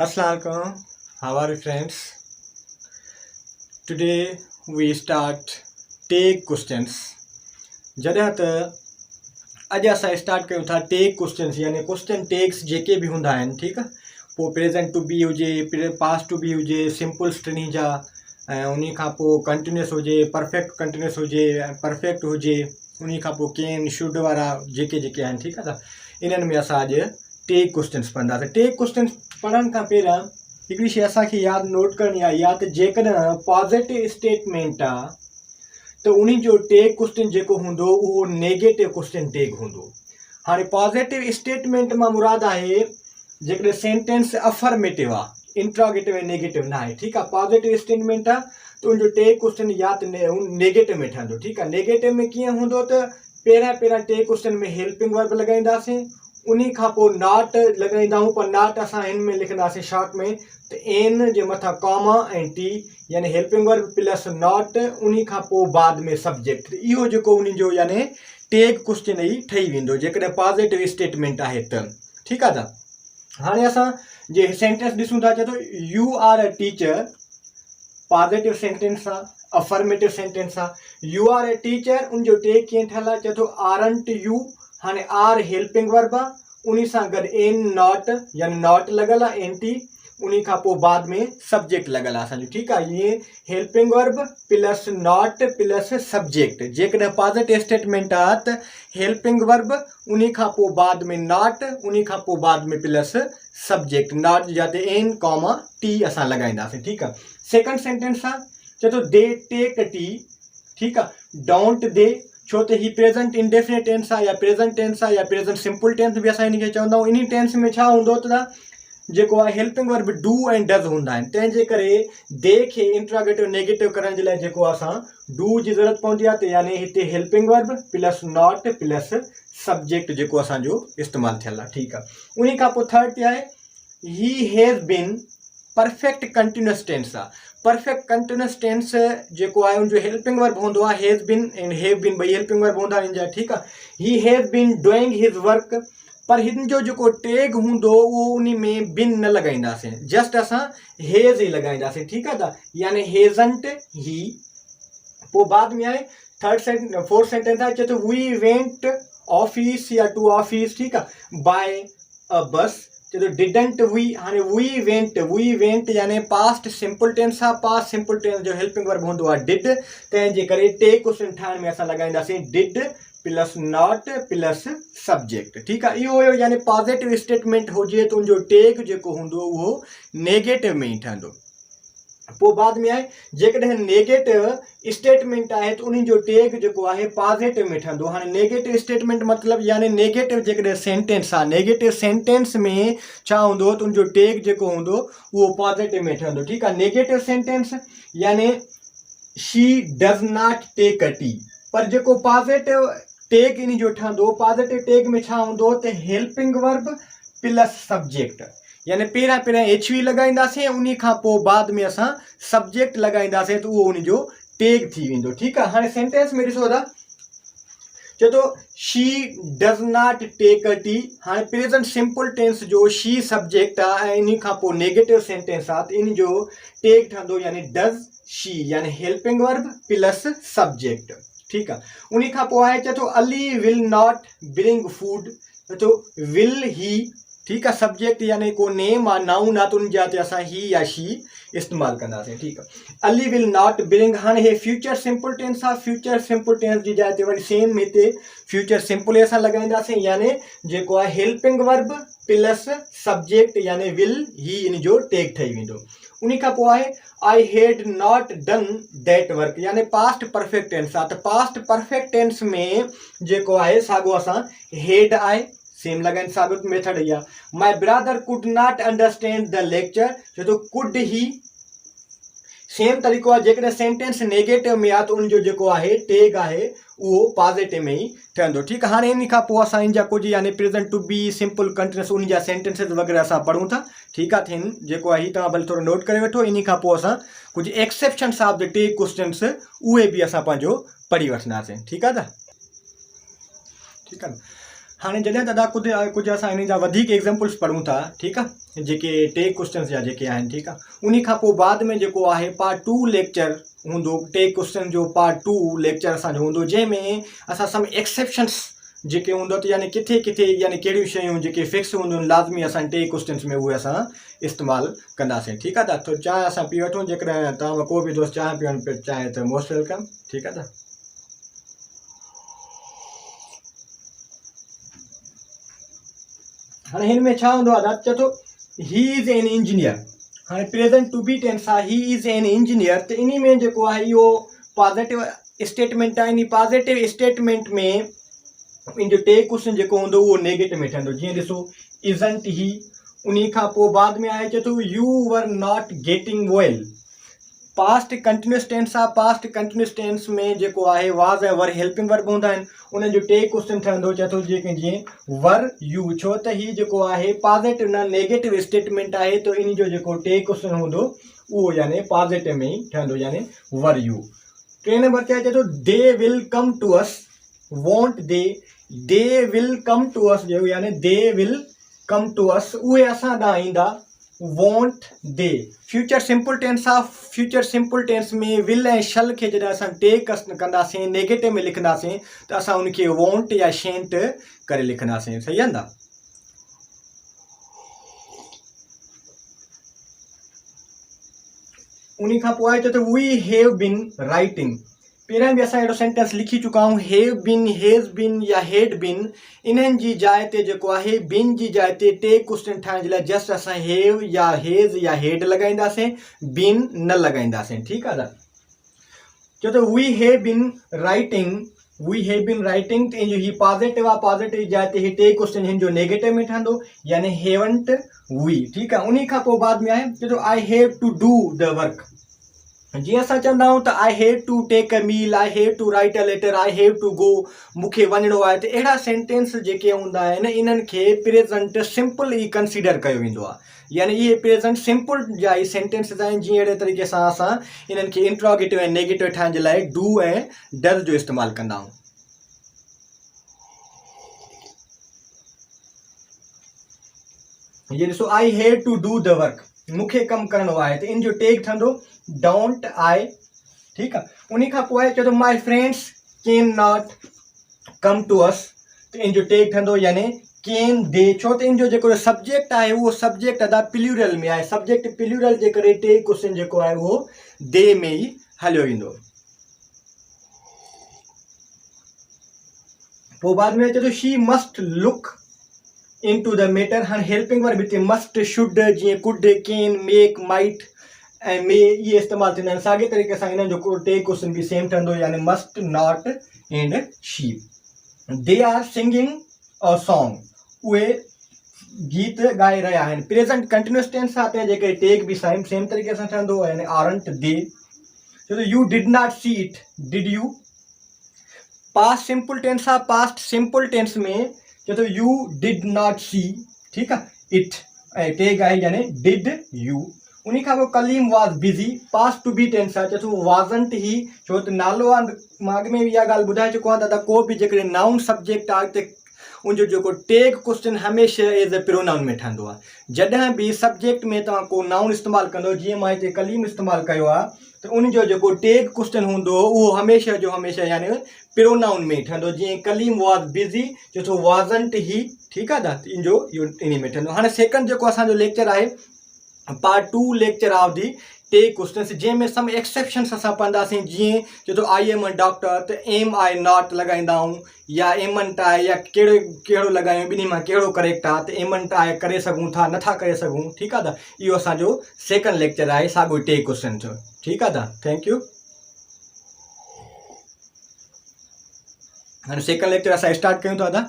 Assalamualaikum. How are you, friends? Today we start take questions. जॾहिं त अॼु असां स्टार्ट कयूं था टेक क्वेश्चन्स यानी क्वेश्चन टेक्स जेके बि हूंदा आहिनि, ठीकु आहे। पोइ प्रेज़ेंट टू बी हुजे, पास्ट टू बी हुजे, सिंपल स्ट्रिंग जा, ऐं उन खां पोइ कंटिन्यूस हुजे, परफेक्ट कंटिन्यूस हुजे, परफेक्ट हुजे, उन खां पोइ कैन शुड वारा जेके जेके आहिनि, ठीकु आहे। त इन्हनि में असां अॼु टेक क्वेश्चन्स पढ़ंदासीं। टेक क्वेश्चन्स पढ़ण खां पहिरियां हिकिड़ी शइ असांखे यादि नोट करणी आहे, या त जेकॾहिं पॉज़िटिव स्टेटमेंट आहे तो उन जो टेक क्वेश्चन जेको हूंदो उहो नेगेटिव क्वेश्चन टेक हूंदो। हाणे पॉज़िटिव स्टेटमेंट मां मुराद आहे जेकॾहिं सेंटेंस अफर्मेटिव आहे, इंट्रोगेटिव ऐं नेगेटिव न आहे, ठीकु आहे। पॉज़िटिव स्टेटमेंट आहे त उनजो टेक क्वेश्चन या त नेगेटिव में ठहंदो, ठीकु आहे। नेगेटिव में कीअं हूंदो त पहिरियां टेक क्वेश्चन में हेल्पिंग वर्ब लॻाईंदासीं, उन खां पोइ नॉट लॻाईंदाऊं, पर नॉट असां हिन में लिखंदासीं शॉर्ट में, त एन जे मथां कॉमा ऐं टी यानी हेल्पिंग वर्ब प्लस नॉट, उन खां पोइ बाद में सब्जेक्ट। इहो जेको उन जो यानी टेक क्वेश्चन ई ठही वेंदो जेकॾहिं पॉज़िटिव स्टेटमेंट आहे त, ठीकु आहे। त हाणे असां जे सेंटेंस ॾिसूं था, चए थो you are a teacher, positive sentence आहे, अफर्मेटिव सेंटेंस आहे। यू आर ए टीचर, उनजो टेक कीअं ठहियल आहे, चए थो आरंट यू। हाणे आर हेल्पिंग वर्ब आहे, उन सां गॾु एन नॉट यानी नॉट लॻल आहे, एन टी, उन खां पोइ बाद में सब्जेक्ट लॻल आहे असांजो, ठीकु आहे। ईअं helping verb plus not plus subject. जेकॾहिं पॉज़िटिव स्टेटमेंट आहे त हेल्पिंग वर्ब, उन खां पोइ बाद में नॉट, उन खां पोइ बाद में प्लस सब्जेक्ट। नॉट जाते एन कॉमा टी असां लॻाईंदासीं, ठीकु आहे। सेकंड सेंटेंस आहे, चए थो दे टेक टी, ठीकु आहे। डोंट दे, छो त ही प्रेजेंट इंडेफिनिट टेंस आहे या प्रेजेंट टेंस आहे या प्रेजेंट सिंपल टेंस बि असां हिनखे चवंदा आहियूं। इन टेंस में छा हूंदो त जेको आहे हेल्पिंग वर्ब डू ऐं डज़ हूंदा आहिनि, तंहिंजे करे दे खे इंट्रोगेटिव नेगेटिव करण जे लाइ जेको असां डू जी ज़रूरत पवंदी आहे, त यानी हिते helping verb plus not plus subject जेको असांजो इस्तेमालु थियल आहे, ठीकु आहे। उन खां पोइ थर्ड ते आहे he has been, perfect continuous tense आहे। परफेक्ट कंटिन्यूस टेंस जेको आहे उनजो हेल्पिंग वर्ब हूंदो आहे has been and have been, ॿई हेल्पिंग वर्ब हूंदा आहिनि, ठीकु आहे। He has been doing his work, पर हिन जो जेको टेग हूंदो उहो उन में बिन न लॻाईंदासीं, जस्ट असां हेज़ ई लॻाईंदासीं, ठीकु आहे। त यानी हेज़ंट ही। पोइ बाद में आहे फोर्थ सेंटेंस आहे, चए थो वी वेंट ऑफिस या टू ऑफिस, ठीकु आहे, बाय अ बस। चए थो डिडंट वी। हाणे वी वेंट यानी पास्ट सिंपल टेंस आहे, पास्ट सिंपल टेंस जो हेल्पिंग वर्ब हूंदो आहे डिड, तंहिंजे करे टेक क्वेश्चन ठाहिण में असां लॻाईंदासीं did plus not plus subject, ठीकु आहे। इहो हुयो यानी पॉज़िटिव स्टेटमेंट हुजे त उनजो टेक जेको हूंदो उहो नेगेटिव में ई ठहंदो। पोइ बाद में आहे जेकॾहिं नेगेटिव स्टेटमेंट आहे त उन जो टेक जेको आहे पॉज़िटिव में ठहंदो। हाणे नेगेटिव स्टेटमेंट मतिलबु यानी नेगेटिव जेकॾहिं सेंटेंस आहे, नेगेटिव सेंटेंस में छा हूंदो त उनजो टेक जेको हूंदो उहो पॉज़िटिव में ठहंदो, ठीकु आहे। नेगेटिव सेंटेंस यानी she does not take a tea, पर जेको पॉज़िटिव टेक इन जो ठहंदो, पॉज़िटिव टेक में छा हूंदो त हेल्पिंग वर्ब प्लस सब्जेक्ट, यानी पहिरियां एच वी लॻाईंदासीं, उन खां पोइ बाद में असां सब्जेक्ट लॻाईंदासीं, त उहो उन जो टेक थी वेंदो, ठीकु आहे। हाणे सेंटेंस में ॾिसो था, चए थो she does not take a tea. हाणे प्रेजेंट सिंपल टेंस जो शी सब्जेक्ट आहे ऐं इन खां पोइ नेगेटिव सेंटेंस आहे, त इन जो टेक ठहंदो यानी डज़ शी यानी हेल्पिंग वर्ब प्लस सब्जेक्ट, ठीकु आहे। उन खां पोइ आहे, चए थो Ali will not bring food, चए थो विल ही, ठीकु आहे। सब्जेक्ट यानी को नेम आहे, नाउन आहे, त उन जाते असां ही या शी इस्तेमालु कंदासीं, ठीकु आहे। Ali will not bring. हाणे हे फ्यूचर सिंपल टेंस आहे, फ्यूचर सिंपल टेंस जी जाइ ते वरी सेम हिते फ्यूचर सिंपल ई असां लॻाईंदासीं, यानी जेको आहे हेल्पिंग वर्ब प्लस सब्जेक्ट यानी विल ही इन जो टेक ठही वेंदो। उन खां पोइ आहे I had not done that work, यानी पास्ट परफेक्ट टेंस आहे, त पास्ट परफेक्ट टेंस में जेको आहे साॻियो असां हेड आहे, सेम लॻाइनि, साबित मेथड ई आहे। My brother could not understand the lecture, छो तो कुड ही, सेम तरीक़ो आहे। जेकॾहिं सेंटेंस नेगेटिव में आहे त उनजो जेको आहे टेग आहे उहो पॉज़िटिव में ई ठहंदो, ठीकु आहे। हाणे इन खां पोइ असां इन जा कुझु यानी present to be, simple continuous, उन जा सेंटेंसिस वग़ैरह असां पढ़ूं था, ठीकु आहे। थिन जेको आहे हीउ तव्हां भले थोरो नोट करे वठो। इन खां पोइ असां कुझु exceptions of the tag questions उहे बि असां पंहिंजो पढ़ी वठंदासीं, ठीकु आहे त, ठीकु आहे। हाँ जैसे दादा कुछ असां इन जा वधीक एग्जाम्पल्स पढ़ूं था, ठीकु आहे, जेके टेक क्वेश्चन्स जा जेके आहिनि, ठीकु आहे। उन खां पोइ बाद में जेको आहे पार्ट 2 लेक्चर हूंदो, टेक क्वेश्चन जो पार्ट 2 लेक्चर असांजो हूंदो, जंहिंमें असां सम एक्सेप्शन्स जेके हूंदो त यानी किथे किथे यानी कहिड़ियूं शयूं जेके फिक्स हूंदियूं लाज़मी असां टेक क्वेश्चन्स में उहे असां इस्तेमालु कंदासीं, ठीकु आहे। त चांहि असां पी वठूं, जेकॾहिं तव्हां को बि दोस्त चांहि पीअणु चाहे त मोस्ट वेलकम, ठीकु आहे। हाँ हिन में छा हूंदो आहे, चए थो ही इज़ एन इंजीनियर। हाँ प्रेजेंट टू बी टेंस आहे ही इज़ एन इंजीनियर, त इन में जेको आहे इहो पॉजिटिव स्टेटमेंट आहे। इन पॉजिटिव स्टेटमेंट में इन जो टेक क्वेश्चन जेको हूंदो उहो नेगेटिव में ठहंदो। जीअं ॾिसो इज़ंट ही, उन खां पोइ बाद में आहे चए थो you were not getting well. Past continuous tense आहे, पास्ट कंटिन्यूस टेंस में जेको आहे वाज़ ऐं वर हेल्पिंग वर्ब हूंदा आहिनि। उन्हनि जो टेक क्वेश्चन ठहंदो, चए थो जीअं वर यू, छो त ही जेको आहे पॉजिटिव न नेगेटिव स्टेटमेंट आहे, त इन जो जेको टेक क्वेश्चन हूंदो उहो यानी पॉजिटिव में ई ठहंदो, यानी वर यू। 3 नंबर ते चए थो they will come to us, won't they will come to us, जो यानी दे विल कम टू अस, उहे असां ॾांहुं ईंदा, won't they. Future simple tense आहे, फ्यूचर सिंपल टेंस में विल ऐं शल खे जॾहिं असां टेक कंदासीं नेगेटिव में लिखंदासीं त असां उनखे वॉन्ट या शेंट करे लिखंदासीं, सही आहे ना। उन खां पोइ आहे चए थो वी हैव बिन राइटिंग। पहिरियां बि असां अहिड़ो सेंटेंस लिखी चुका आहियूं, हैव बिन, हेज़ बिन या हेड बिन। इन्हनि जी जाइ ते जेको आहे बिन जी जाइ ते टेक क्वेश्चन ठाहिण जे लाइ जस्ट असां हैव या हेज़ या हेड लॻाईंदासीं, बिन न लॻाईंदासीं, ठीकु आहे। चए थो we have been writing, we have been writing, त इन जो ही पॉजिटिव आहे, पॉजिटिव जी जाइ ते ही टेक क्वेश्चन हिन जो नेगेटिव में ठहंदो, यानी हैवंट वी, ठीकु आहे। उन खां पोइ बाद में आहे चए थो I have to do the work. जीअं असां चवंदा आहियूं त I have to take a meal, I have to write a letter, I have to go, मूंखे वञिणो आहे, त अहिड़ा सेंटेंस जेके हूंदा आहिनि इन्हनि खे प्रेज़ेंट सिंपल ई कंसीडर कयो वेंदो आहे, यानी इहे प्रेज़ेंट सिंपल जा ई सेंटेंसिस आहिनि। जीअं अहिड़े तरीक़े सां असां इन्हनि खे इंट्रोगेटिव ऐं नेगेटिव ठाहिण जे लाइ डू ऐं डज़ जो इस्तेमालु कंदा आहियूं। ये ॾिसो I have to do the work, मूंखे कमु करिणो आहे, त इन जो टेक ठहंदो डोंट आई, ठीकु आहे। उन खां पोइ चए थो my friends can not come to us, त इन जो टेक ठहंदो यानी कैन दे, छो त इन जो जेको सब्जेक्ट आहे उहो सब्जेक्ट अदा प्लूरल में आहे, सब्जेक्ट प्लूरल जे करे टेक क्वेश्चन जेको आहे उहो दे में ई हलियो ईंदो। पोइ बाद में चए थो she must look in to the matter. हाणे हेल्पिंग वर्ब हिते मस्ट, शुड, जीअं कुड, कैन, मेक, माइट ऐं मे इहे इस्तेमालु थींदा आहिनि। साॻे तरीक़े सां इन्हनि जो टेक क्वेश्चन बि सेम ठहंदो, यानी must, not and she. They are singing a song, उहे गीत ॻाए रहिया आहिनि। प्रेज़ेंट कंटिन्यूस टेंस आहे, त जेके टेक बि सेम तरीक़े सां ठहंदो, यानी आरंट दे। छो you did not see it, did you. Past simple tense आहे, पास्ट सिंपल टेंस में चए थो यू डिड नॉट सी, ठीकु आहे, इट, ऐं टेक आहे यानी डिड यू। उन खां पोइ Kaleem was busy, past to be tense आहे, चए थो वाज़ंट ही, छो त नालो आहे। मां अॻु में बि इहा ॻाल्हि ॿुधाए चुको आहियां दादा, को बि जेकॾहिं नाउन सब्जेक्ट आहे त उनजो जेको टेक क्वेश्चन हमेशह एज़ अ प्रोनाउन में ठहंदो आहे। जॾहिं बि सब्जेक्ट में तव्हां को नाउन इस्तेमालु कंदो, जीअं मां हिते कलीम इस्तेमालु कयो आहे, त उनजो जेको टेक क्वेश्चन हूंदो उहो हमेशह जो हमेशह यानी प्रोनाउन में ठहंदो। जीअं कलीम वॉज बिज़ी, चए थो वाज़ंट ही, ठीकु आहे त इन जो इहो इन में ठहंदो। हाणे सेकंड जेको असांजो लेक्चर आहे part 2 lecture of the tag questions, जंहिंमें सम एक्सेप्शन्स असां पढ़ंदासीं। जीअं चए थो आई एम अ डॉक्टर, त एम आई नॉट लॻाईंदा आहियूं, या एमंट आहे या कहिड़ो लॻायूं, ॿिन्ही मां कहिड़ो करेक्ट आहे, त एमंट आहे करे सघूं था, नथा करे सघूं, ठीकु आहे त इहो असांजो सेकंड लेक्चर आहे साॻियो टेक क्वेश्चन जो, ठीकु आहे त थैंक यू। हाणे सेकंड लेक्चर असां स्टार्ट कयूं था दादा।